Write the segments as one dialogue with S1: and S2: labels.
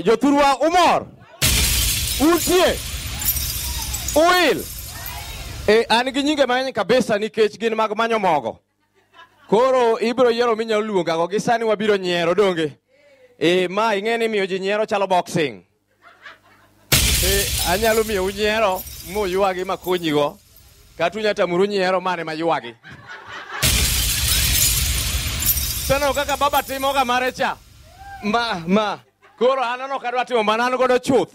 S1: Jothurwa umor. Untie. Uil. An gi nyinge mang'eny kabisa nikech gin mag manyo mogo. Koro ibiro yiero minyalo luonga go gi sani wabiro nyiero donge. Ma ing'e ni miyo ji nyiero chalo boxing. Anyalo miyo unyiero moywagi makonyigo. Kata unyatamuru nyiero mane maywagi. Sano kaka baba timo ga mare cha. Koro anano kadwa timo manano godo chuth.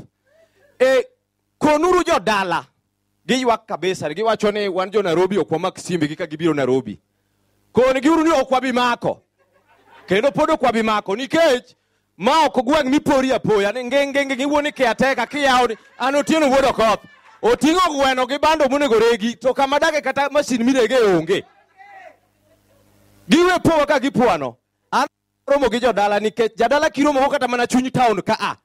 S1: Konuru jo dala. Giywak kabisa. Giwacho ni wan jo Nairobi ok wamak simbe kika gibiro Nairobi. Koni giuru ni ok wabi mako. Kendo pod ok wabi mako nikech ma ok gweng' mipori apoya ni ngenge giwuoni kiateka kiyawo ni an Otieno wuod Okoth. Oting'o gweno gi bando monego regi to kama dage kata masin mirege onge. Giwe powa ka gipuano. An romo gi jodala nikech jadala kiromo kata mana chuny town ka a.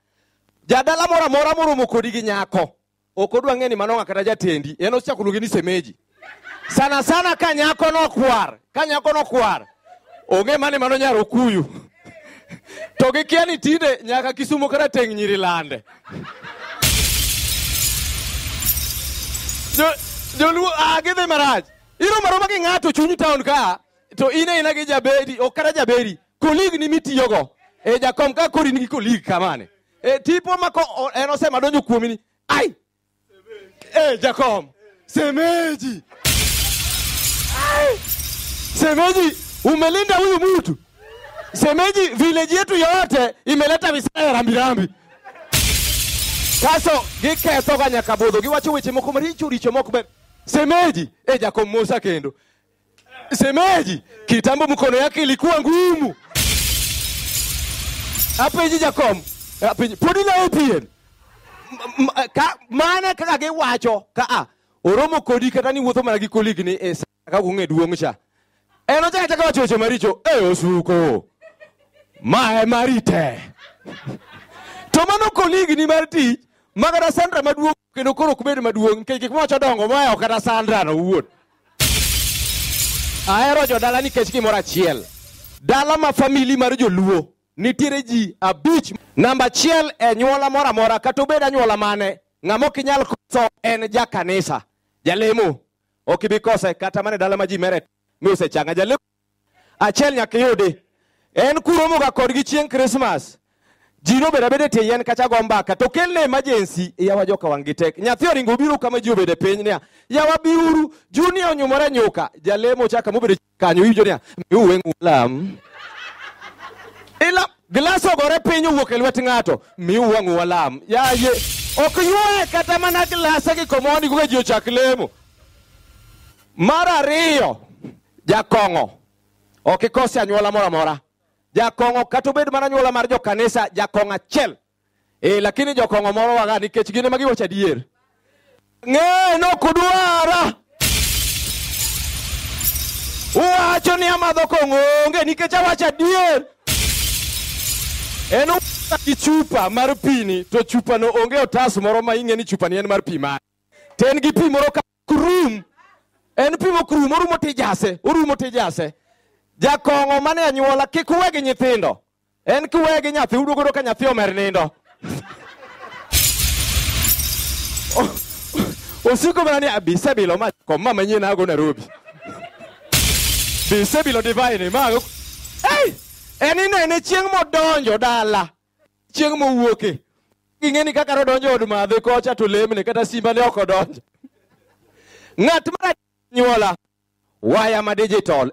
S1: Jadala mora moromo kodi gi nyako. Ok odwa ng'e ni manonga kata jatendi. En osechako luonge ni semeji. Sana ka nyako no kwar. Onge mane mano nyaro kuyu. To gikia ni tinde nyaka Kisumo kata teng' nyiri lande. Joluo gidhi marach. Iroma gi ng'ato chuny town ka. To ina gi jaberi, ok kata jaberi. Kolig ni mitiyogo. Jakom ka kori nigi kolig kamane. Tipo mako en osema donjo kuomi ni. Ai! Jakom. Semeji. Ai! Semeji, umelinda huyu mtu. Semeji, village yetu yote imeleta visaya rambirambi. Kaso, giketho ga nyaka budho. Giwacho weche moko maricho moko ber. Semeji, Jakom Musa kendo. Semeji, kitambo mkono yake ilikuwa ngumu. Apenji Jakom. Podi na opien. Mana kaka giwacho ka oromo kodi kata ni wuotho mana gi koligni ka gung'e duong' cha. Eno chaka wacho weche maricho. Osuko. Ma marite. To mano koligni mar tich magara Sandra maduong' kendo koro kubed maduong' nikech gik mocho dongo moyo kata Sandra no wuot. Ahero jodala nikech gimoro achiel. Dala ma famili mar joluo nitiere ji 5. Namba 1 nyuola mora mora kata obed anyuola mane. Ng'amo kinyal koso en jakanisa. Jalemo. Ok ibi kose kata mane dala ma ji mere osechanga jalemo. Achiel nyaka yude. En kuromo ga kodgi chieng' Christmas. Jino beda te yen kacha gombaka. To kelne emergency yawa joka wangi tek. Nyathi oringo biru kama ji obede piny niya. Yawa biuru Junior onyumore nyuka. Jalemo chaka mobede kanyo ijo niya. Miuwe ng'ulam. Ila glaso gore piny owuok e lwet ng'ato. Miuwe ng'ulam. Yaye. Ok yue kata mana glasa gi komoni kuka ji ochak lemo. Mar ariyo. Jakong'o. Ok ikosi anyuola mora mora. Jakong'o kata obed mana anyuola mar jokanisa jakong'o achiel. Lakini jokong'o moro waga nikech gine ma giwacho adier. Ng'e no kudwara. Uwacho ni amadho kong'o onge nikech awacho adier. En gi chupa mar pini to chupa no onge otas moro ma ing'e ni chupa ni en mar pi ma. Ten gi pi moro ka krum. En pi mo krum orumo tijase. Jakong'o mane anyuola kik uwegi nyithindo. En kiwegi nyathi uduogo ka nyathi omer nindo. Osiko mana ni abisebilo ma koma manyien ago Nairobi. Bisebilo divine mago. Hey! En chieng' modonjo dala. Chieng' mowuoke. Ing'eni kaka rodonjo od madhe kocha to lemne kata simba ne ok odonjo. Ng'at mar anyuola waya ma digital.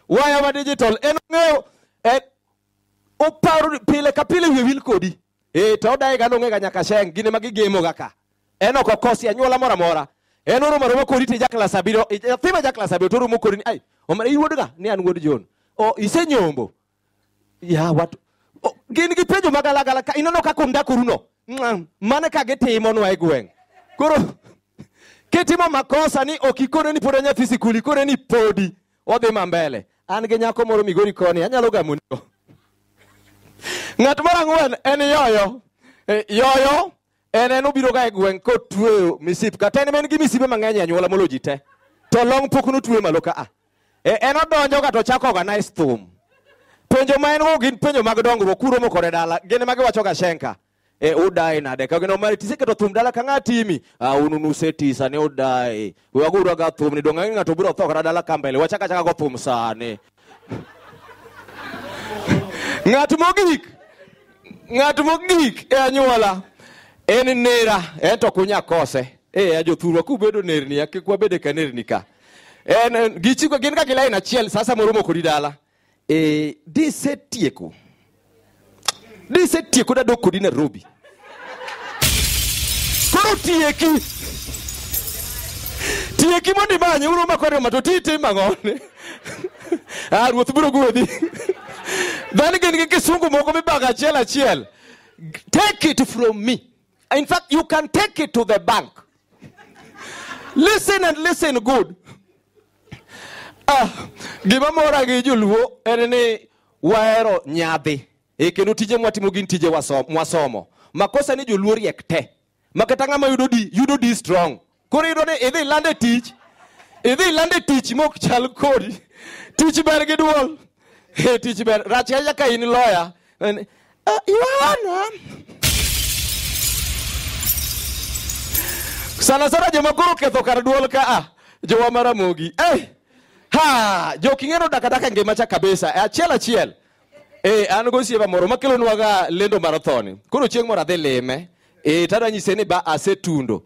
S1: Waya ma digital. En ng'eyo oparo pile ka pile wil kodi. To dai ga nong'e ga nyaka sheng gine ma gigemo ga ka. En ok okosi anyuola mora mora. En oromo kodi ti jaklas 7. Thima jaklas 7 to oromo kodi ni ai. Omara iwuod ga ni an wuod John. Isenyombo. Ya watu. Gin gi pejo magala ka inono ka kumda kuruno. Mane ka gitimo no e gweng'. Koro ketimo makosa ni okikone ni podo nyathi sikuli kore ni podi odhi mambele. An gi nyako moro Migori koni anyalo gamuni. Ng'at mar ang'wen en Yoyo. Yoyo en obiro ga e gweng' kotweyo misip kata en men gi misipe mang'eny anyuola molo ji te. to long pokno tuwe malo ka. En odonjo ka to chako organize thum. Penjo ma en go gin penjo mag dongruok kuro mo kore dala. Gene mage wacho ga shenka. Udai nade ka gino mari tiseketo thum dala ka ngatimi. Ununu setisa ne udai. We aguro ga thum ni donga ngato biro tho kara dala kambele. Wachaka go thum sane. Ng'at mogik e anyuola en nera ento kunya kose ajothurwa kubedo nerni akikwa bede ka nerni ka en gichiko gin ka gilaina achiel sasa moromo kodi dala disetieko da dok kodi Nairobi koro tieki mondi manye uro makore mato tite mangone ruoth biro gwedhi dhani gin kisungu moko mibaga achiel. Take it from me. In fact, you can take it to the bank. Listen and listen good. Gima mora gi joluo en ni wahero nyadhi. Kendo tije mwatimo gin tije mwasomo. Makosa ni joluo riek te. Makata ng'ama yudo di strong. Koro yudo ni idhi lande tich mok chal kodi. Tich ber gi duol. Tich ber. Rach ka in lawyer. Yohana. Sana joma koro ketho kar duol ka jowa maramogi. Joking'eno dakadaka ngima cha kabisa. Achiel. An go sieba moro makelo nwaga lendo marathoni. Koro chieng' moro adhi lime. Tada nyise ni ba asetundo.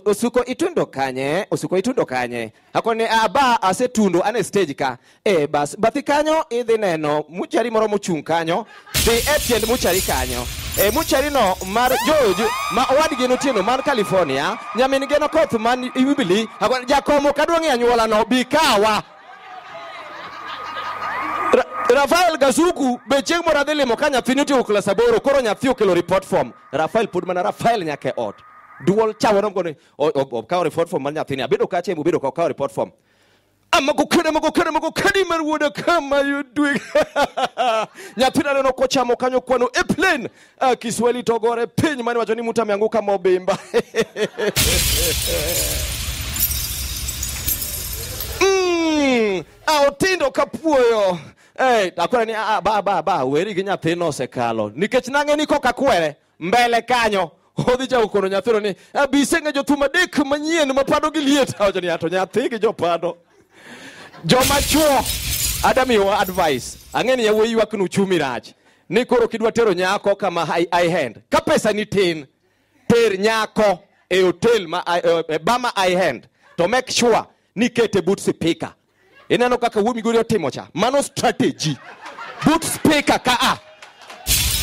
S1: Osuko itundo kanye. Akone ba asetundo ane stage ka. Bas bathi kanyo idhi neno muchari moro mochung' kanyo. Dhi etiend muchari kanyo. Muchari no mar George ma owadgi notieno man California. Nyamin geno koth man Ibili. Akone jakomo kadwang'i anyuola no bikawa. Rafael Gazuku be chieng' moro adhi limo ka nyathini otieko klas 8 koro nyathi okelo report form. Rafael pod mana Rafael nyake ot. Duol chawono ngone okaw report form mar nyathini abedo kache mubedo ka report form. Amago kene mar wuoda kama you doing. Nyathina neno kochamo kanyo kwano e plane. Kiswahili togore piny mani wacho ni muta meanguka mobimba. Otindo kapuoyo. Akwara ni ba weri gi nyathino osekalo. Nikech nang'e ni koka kwere mbele kanyo. Odhi cha ukono nyathino ni bisenge jothum adek manyien mapado gi liet. Awacho ni ato nyathi gi jopado. Joma chuo adamiwa advice. Ang'eni ya wuoyi wak nuchumi rach. Ni koro kidwa tero nyako kama high hand. Ka pesa ni tin. Ter nyako e hotel bama high hand. To make sure ni kete boot speaker. Inano kaka wuoyi migori otimo cha. Mano strategy. Boot speaker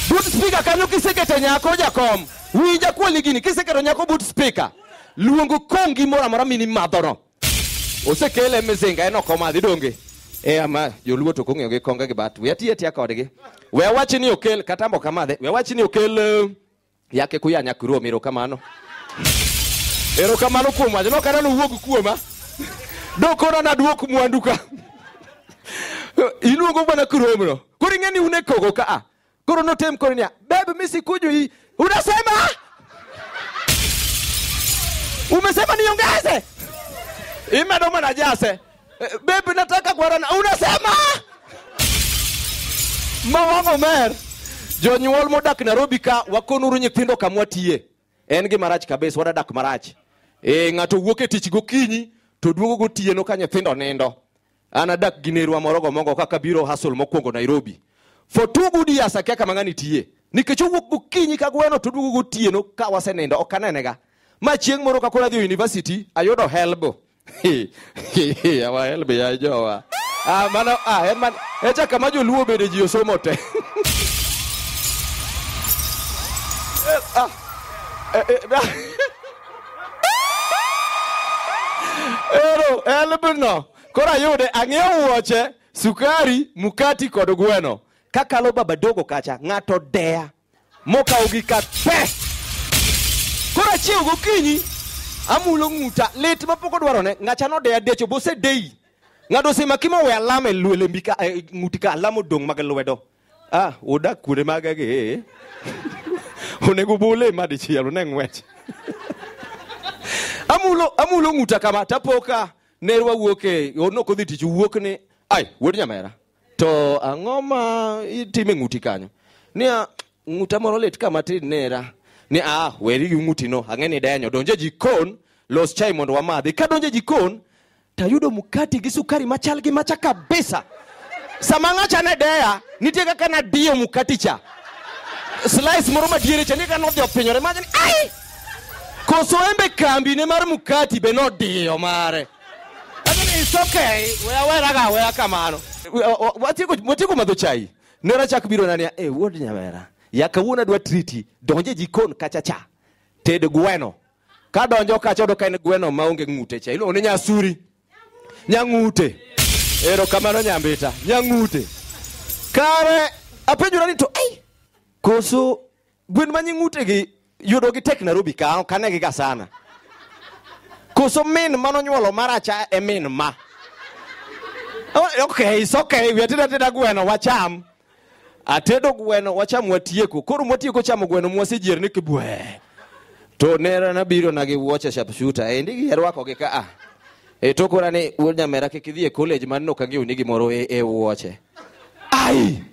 S1: boot speaker kanyo kisekete nyako jakom. Wija kwali gini kisekete nyako boot speaker. Luongo kongi mora mini madhono. Osekele mezinga eno komadhi donge. Ama joluo to kong'eyo gi konga gi bat. We ati kodgi. We awachi ni okel katambo kamadhe. We awachi ni okel yake kuyanya kuro miro kamano. Ero kamano kuom wacho no kana no wuok kuoma. Dokoro na duok mwanduka. Iluongo bana kuromno. Koro ing'eni une kogo ka. Koro no tem koro nia. Bebe misi kuju hii. Unasema? Umesema niongeze? Imedo mana jase. Bebe nataka kwarana. Unasema? Mawango mer. Jonyuol modak Nairobi ka wakonuru nyithindo kamwatie. En gi marach kabisa wadadak marach. Ng'ato wuok e tich gokinyi to duogo gotieno ka nyithindo nindo. Anadak gi nerwa morogo mongo kaka biro hustle mokwongo Nairobi. For 2 good years akia kama ng'ani tie. Nikech owuok gokinyi ka gweno to duogo gotieno ka wasenindo ok anenega. Ma chieng' moro ka koro adhi university ayudo helbo. Awa helbo ya jowa. Mano man echa kama joluo bede ji osomo te. Helbo no. Kora yude ang'iewo wuoche, sukari, mukati kod gweno. Kakalo baba dogo kacha ng'ato dea mokawo gi ka pe. Kora chiew gokinyi amulo ng'uta lit mapoko dwarone ng'acha no dea decho bose dei. Ng'ado sema kimo we alame lwele mbika ng'utika alamo dong mag lwedo. Odak kure magage. Onego bole madichielo ne ng'wech. Amulo ng'uta kama tapoka nerwa wuoke ono kodhi tich wuok ni ai wuod nyamera to ang'oma itime ng'uti kanyo nia ng'uta moro lit kama tin nera ni weri gi ng'uti no ang'eni denyo donje jikon los chai mondo wamadhi ka donje jikon tayudo mukati gi sukari machal gi macha kabisa sama ng'acha ne deya nitie kaka na dio mukati cha slice moro madiere cha ni kano dhi pinyore majani ai koso embe kambi ne mar mukati be no dio mare agani it's okay we kamano watiko madho chai nera chak biro nania wuod nyamera ya kawuona dwa triti donje jikon kacha cha ted gweno ka donjo kacha do kain gweno maonge ng'ute cha ilo ne nyasuri nyang'ute ero kamano nyambita nyang'ute kare apenjura ni to koso gwen manying'ute gi yudo gi tek Nairobi ka kane gi sana koso min mano nyuolo maracha min ma okay it's okay we ateda gweno wacham atedo gweno wacham watieko koro mwatieko chamo gweno mwasejier ni kibwe to nera na biro na gi wuoche sharpshooter endi gi rwako gi ka tokora ni wuod nyamera kidhi e college man no kang'eyo ni gimoro wuoche ai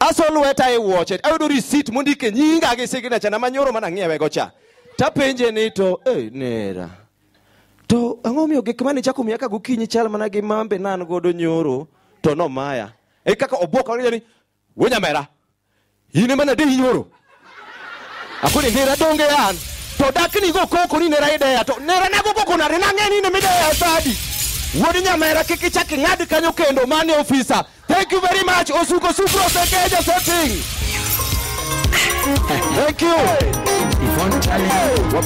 S1: asolweta wuoche ayudo receipt mondike nyinga gi signature na manyoro mana ng'iewe go cha tapenje ni to nera to ang'o miyo gik mane chako miaka gokinyi chal mana gi mambe nan godo nyoro to no maya kaka oboka ni wuod nyamera ine mana de nyoro akoni nera donge yan to dakni go koko ni nera ide ya to nera na go koko na rena ng'eni ne mide ya sadi wuod nyamera kiki chaki ng'ad kanyo kendo mane officer. Thank you very much Osuko Supro Sekeja setting. Thank you. If one challenge, what